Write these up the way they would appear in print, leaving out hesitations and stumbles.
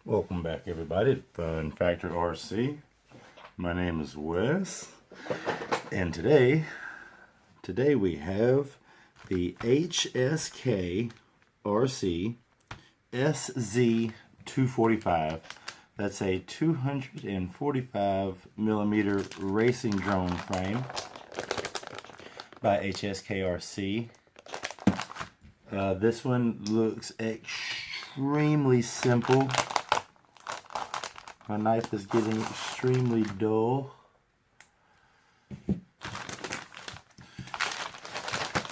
Welcome back, everybody, to Fun Factor RC. My name is Wes, and today we have the HSKRC SZ245. That's a 245 millimeter racing drone frame by HSKRC. This one looks extremely simple. My knife is getting extremely dull.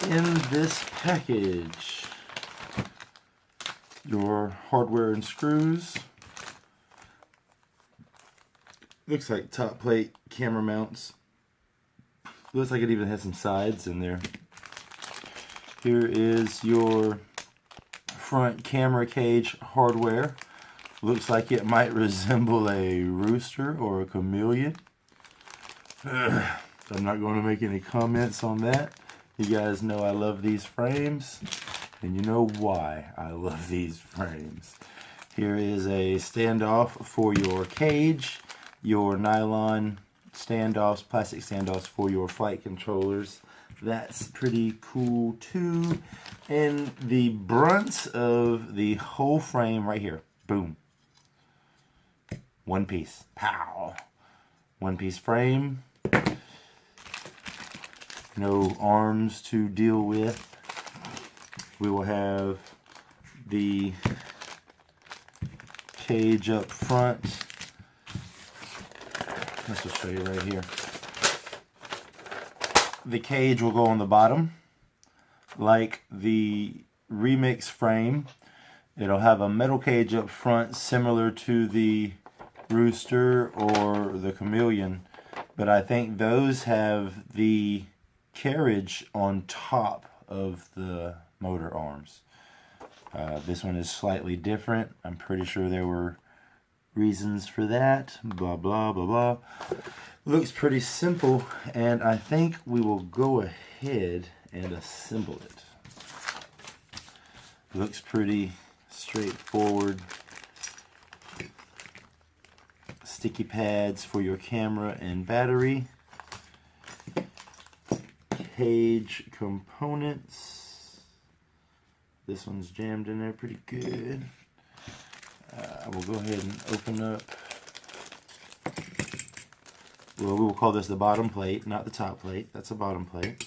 In this package, your hardware and screws. Looks like top plate camera mounts. Looks like it even has some sides in there. Here is your front camera cage hardware. Looks like it might resemble a Rooster or a Chameleon. So I'm not going to make any comments on that. You guys know I love these frames, and you know why I love these frames. Here is a standoff for your cage, your nylon standoffs, plastic standoffs for your flight controllers. That's pretty cool too. And the brunt of the whole frame right here. Boom. One piece. Pow. One piece frame. No arms to deal with. We will have the cage up front. This will show you right here. The cage will go on the bottom like the Remix frame. It'll have a metal cage up front similar to the Rooster or the Chameleon, but I think those have the carriage on top of the motor arms. This one is slightly different. I'm pretty sure there were reasons for that. Blah blah blah blah. Looks pretty simple, and I think we will go ahead and assemble it. Looks pretty straightforward. Sticky pads for your camera and battery. Cage components. This one's jammed in there pretty good. I will go ahead and open up. Well, we will call this the bottom plate, not the top plate. That's a bottom plate.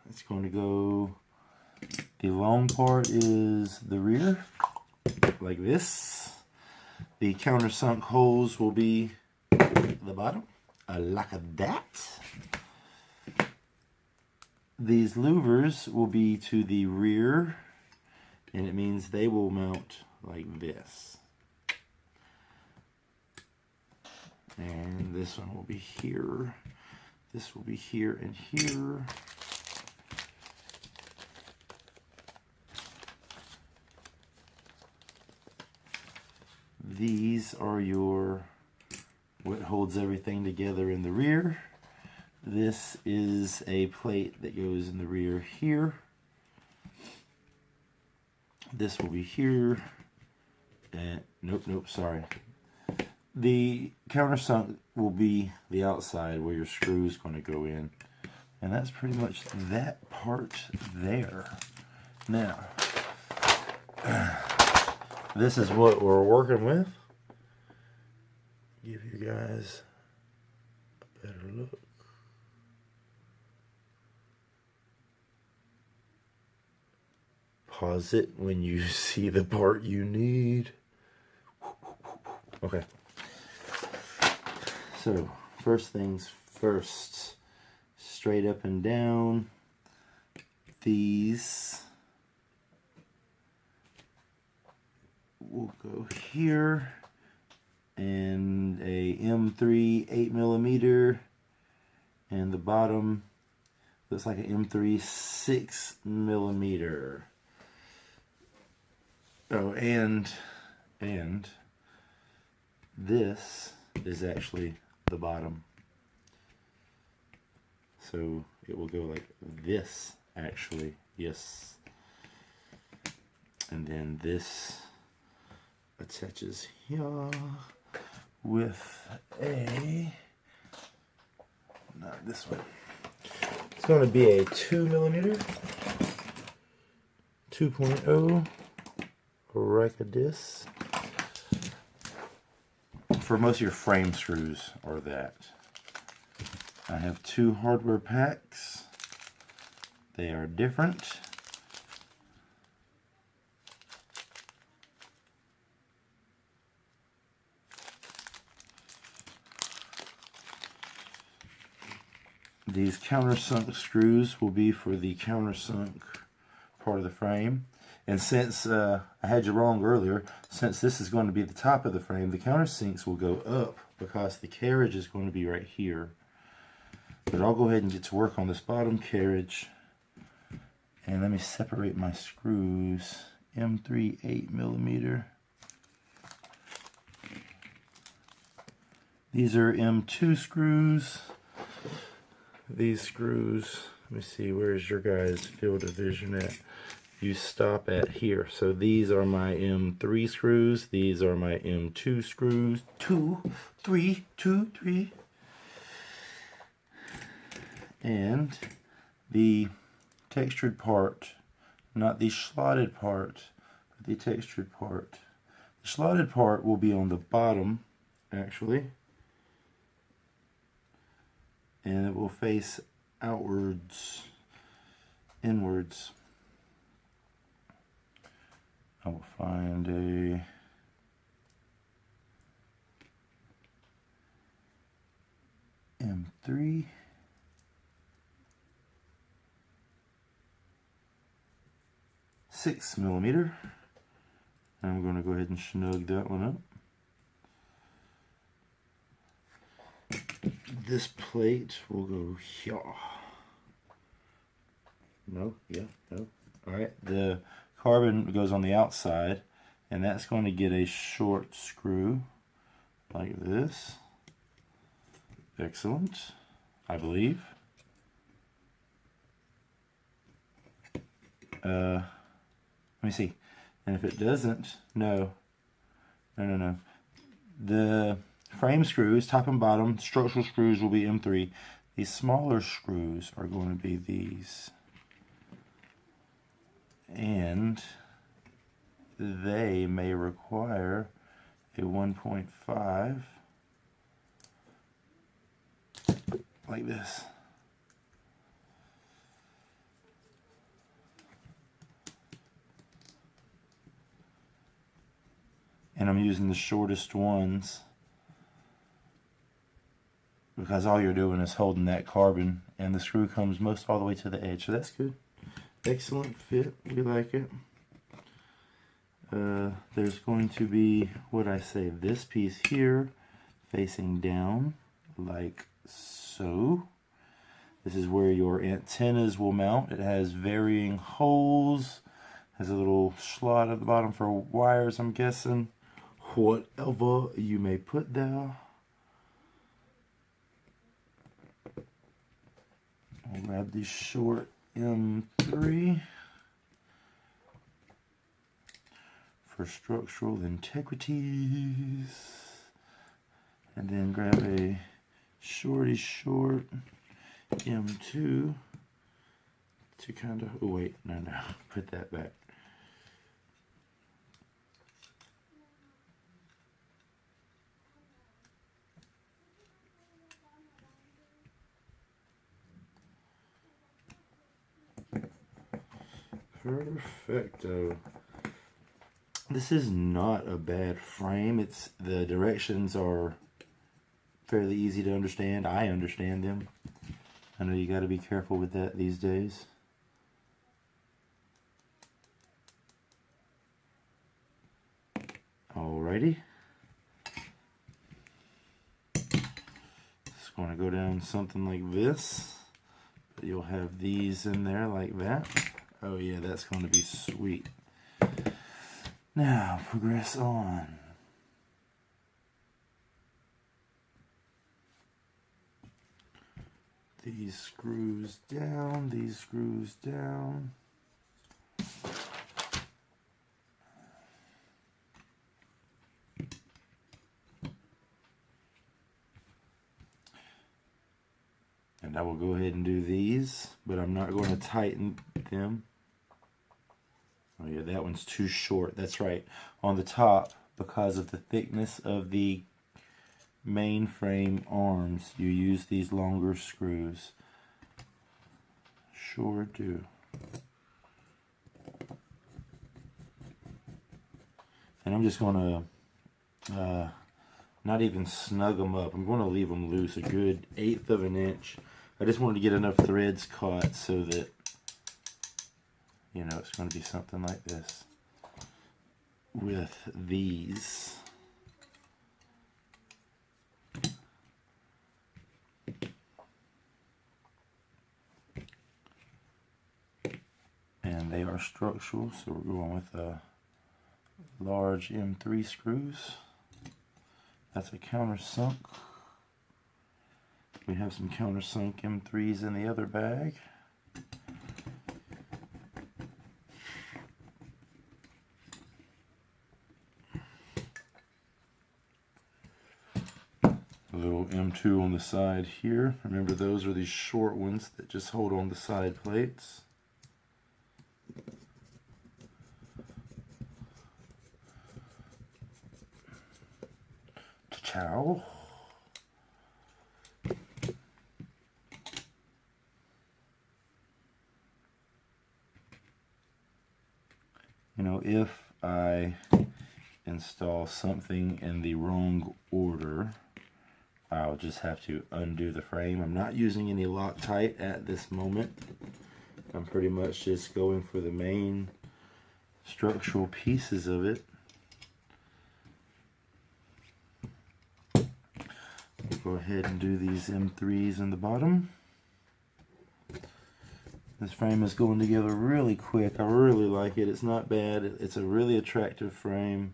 It's going to go, the long part is the rear, like this. The countersunk holes will be the bottom, like that. These louvers will be to the rear, and it means they will mount like this. And this one will be here. This will be here and here. These are your, what holds everything together in the rear. This is a plate that goes in the rear here. This will be here. And nope, sorry. The countersunk will be the outside where your screw is going to go in. And that's pretty much that part there. Now, this is what we're working with. Give you guys a better look. Pause it when you see the part you need. Okay. So, first things first. Straight up and down. These will go here. And a M3 8mm. And the bottom looks like an M3 6mm. Oh, and this is actually the bottom. So it will go like this, actually, Yes. And then this attaches here with a, not this one. It's going to be a 2mm 2.0 Racerstar. For most of your frame screws are that. I have 2 hardware packs. They are different. These countersunk screws will be for the countersunk part of the frame. And since I had you wrong earlier, since this is going to be the top of the frame, the countersinks will go up because the carriage is going to be right here. But I'll go ahead and get to work on this bottom carriage. And let me separate my screws. M3 8mm. These are M2 screws. These screws, let me see, where's your guys' field of vision at? You stop at here. So these are my M3 screws. These are my M2 screws. 2, 3, 2, 3. And the textured part, not the slotted part, but the textured part. The slotted part will be on the bottom, actually. And it will face outwards, inwards. I will find a M3. $6mm. I'm going to go ahead and snug that one up. This plate will go here. No, yeah, no. Alright, the carbon goes on the outside, and that's going to get a short screw like this. Excellent, I believe. Let me see. And if it doesn't, no. The frame screws, top and bottom, structural screws will be M3. These smaller screws are going to be these. And they may require a 1.5 like this. And I'm using the shortest ones because all you're doing is holding that carbon, and the screw comes most all the way to the edge, so that's good. Excellent fit, we like it. There's going to be, what I say, this piece here facing down like so. This is where your antennas will mount. It has varying holes, has a little slot at the bottom for wires, I'm guessing. Whatever you may put there. I'll grab the short M3 for structural integrities, and then grab a short M2 to kind of, oh wait, no, put that back. Perfecto. This is not a bad frame. The directions are fairly easy to understand. I understand them. I know you got to be careful with that these days. Alrighty. It's going to go down something like this. But you'll have these in there like that. Oh yeah, that's going to be sweet. Now, progress on. These screws down, these screws down. And I will go ahead and do these, but I'm not going to tighten them. Oh yeah, that one's too short. That's right. On the top, because of the thickness of the mainframe arms, you use these longer screws. Sure do. And I'm just going to not even snug them up. I'm going to leave them loose, a good 1/8 of an inch. I just wanted to get enough threads caught so that, you know, it's going to be something like this with these. And they are structural, so we're going with large M3 screws. That's a countersunk. We have some countersunk M3s in the other bag. A little M2 on the side here. Remember, those are these short ones that just hold on the side plates. Ciao. You know, if I install something in the wrong order, I'll just have to undo the frame. I'm not using any Loctite at this moment. I'm pretty much just going for the main structural pieces of it. We'll go ahead and do these M3s in the bottom. This frame is going together really quick. I really like it. It's not bad. It's a really attractive frame.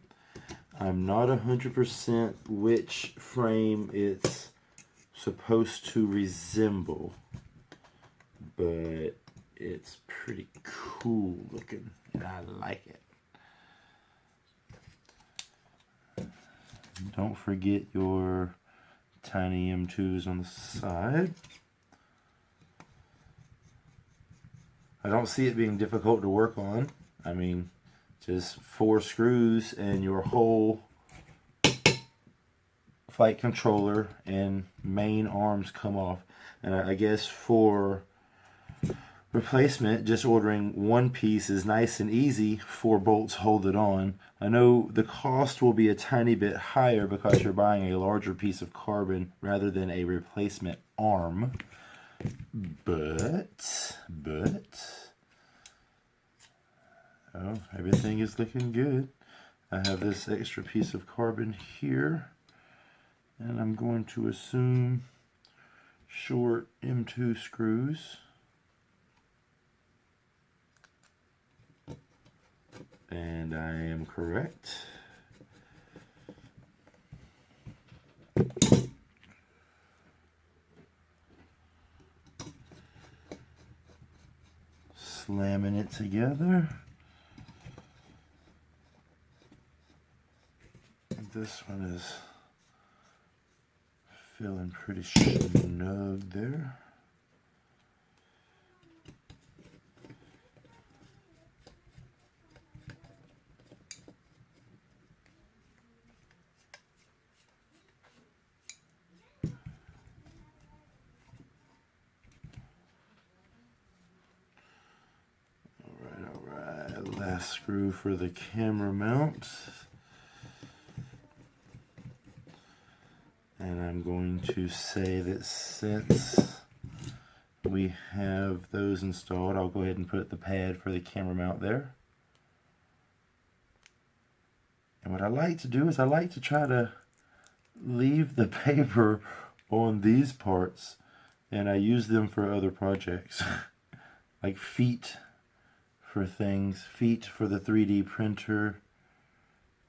I'm not 100% which frame it's supposed to resemble, but it's pretty cool looking and I like it. Don't forget your tiny M2s on the side. I don't see it being difficult to work on. I mean, just 4 screws and your whole flight controller and main arms come off. And I guess for replacement, just ordering one piece is nice and easy. 4 bolts hold it on. I know the cost will be a tiny bit higher because you're buying a larger piece of carbon rather than a replacement arm. But, oh, everything is looking good. I have this extra piece of carbon here, and I'm going to assume short M2 screws. And I am correct. Slamming it together. And this one is feeling pretty snug there. Last screw for the camera mount, and I'm going to say that since we have those installed, I'll go ahead and put the pad for the camera mount there. And what I like to do is I like to try to leave the paper on these parts, and I use them for other projects like feet for things, feet for the 3D printer.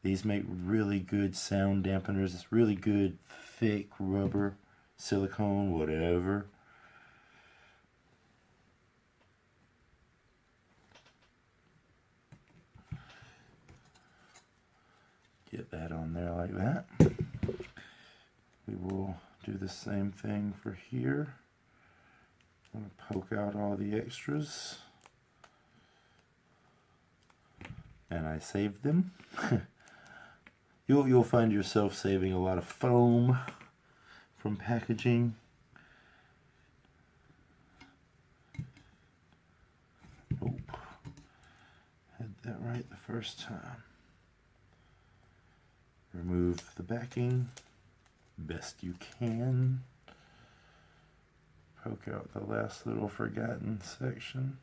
These make really good sound dampeners. It's really good thick rubber, silicone, whatever. Get that on there like that. We will do the same thing for here. I'm going to poke out all the extras. And I saved them. You'll find yourself saving a lot of foam from packaging. Nope. Had that right the first time. Remove the backing best you can. Poke out the last little forgotten section.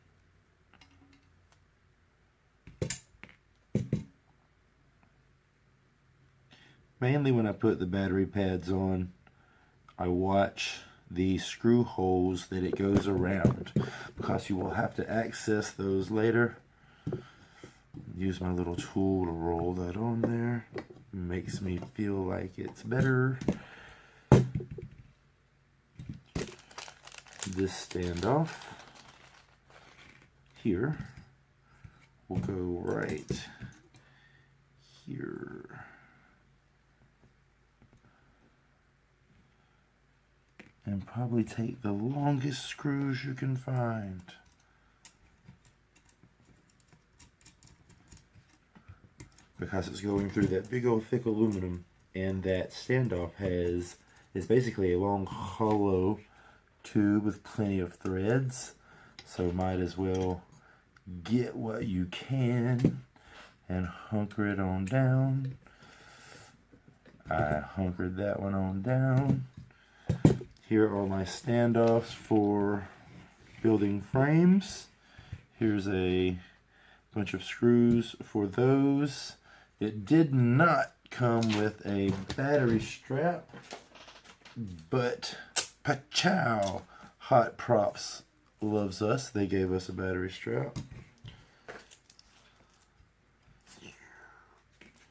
Mainly when I put the battery pads on, I watch the screw holes that it goes around, because you will have to access those later. Use my little tool to roll that on there. Makes me feel like it's better. This standoff here will go right here. And probably take the longest screws you can find. Because it's going through that big old thick aluminum, and that standoff is basically a long hollow tube with plenty of threads. So might as well get what you can and hunker it on down. I hunkered that one on down. Here are my standoffs for building frames. Here's a bunch of screws for those. It did not come with a battery strap, but Pachow Hot Props loves us. They gave us a battery strap.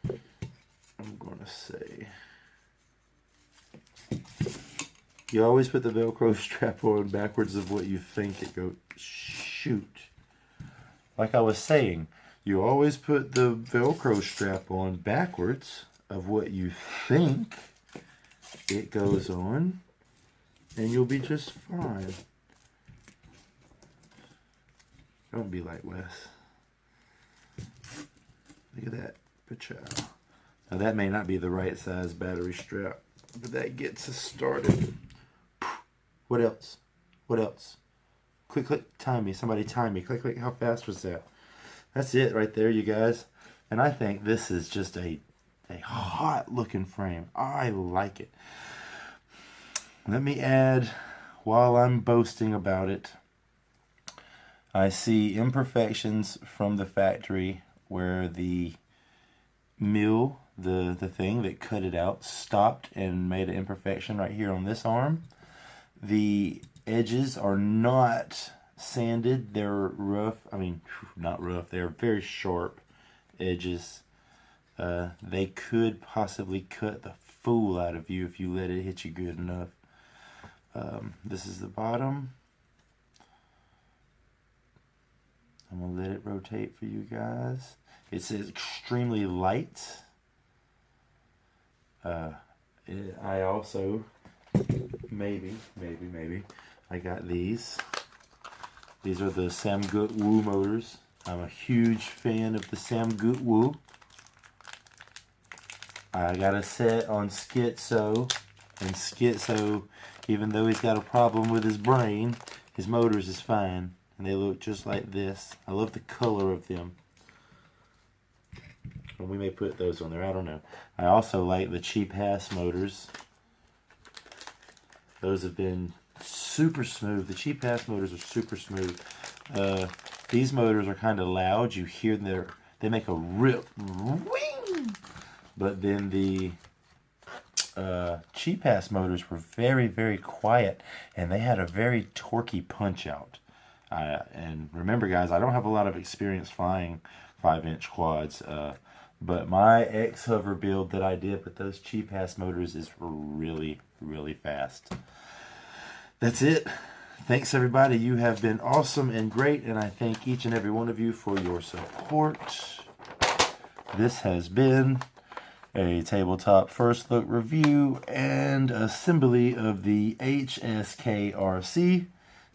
I'm gonna say, you always put the Velcro strap on backwards of what you think it goes. Shoot. Like I was saying, you always put the Velcro strap on backwards of what you think it goes on, and you'll be just fine. Don't be like Wes. Look at that. Pachow. Now that may not be the right size battery strap, but that gets us started. What else? What else? Click, click, time me. Somebody time me. Click, click. How fast was that? That's it right there, you guys. And I think this is just a hot looking frame. I like it. Let me add, while I'm boasting about it, I see imperfections from the factory where the mill, the thing that cut it out, stopped and made an imperfection right here on this arm. The edges are not sanded. They're rough. I mean, not rough. They're very sharp edges. They could possibly cut the fool out of you if you let it hit you good enough. This is the bottom. I'm going to let it rotate for you guys. It says extremely light. I also, maybe, I got these. These are the Samgut-Woo motors. I'm a huge fan of the Samgut-Woo. I got a set on Schizo, and Schizo, even though he's got a problem with his brain, his motors is fine, and they look just like this. I love the color of them. And we may put those on there, I don't know. I also like the cheap-ass motors. Those have been super smooth. The cheap-ass motors are super smooth. These motors are kind of loud. You hear them, they make a rip. Wing! But then the cheap-ass motors were very, very quiet, and they had a very torquey punch-out. And remember, guys, I don't have a lot of experience flying 5-inch quads, but my X-Hover build that I did with those cheap-ass motors is really, really fast. That's it. Thanks, everybody. You have been awesome and great, and I thank each and every one of you for your support. This has been a tabletop first look review and assembly of the HSKRC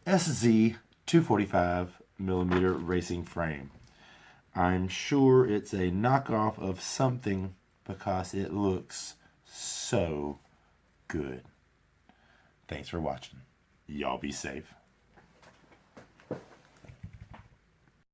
SZ245 millimeter racing frame. I'm sure it's a knockoff of something because it looks so good. Thanks for watching. Y'all be safe.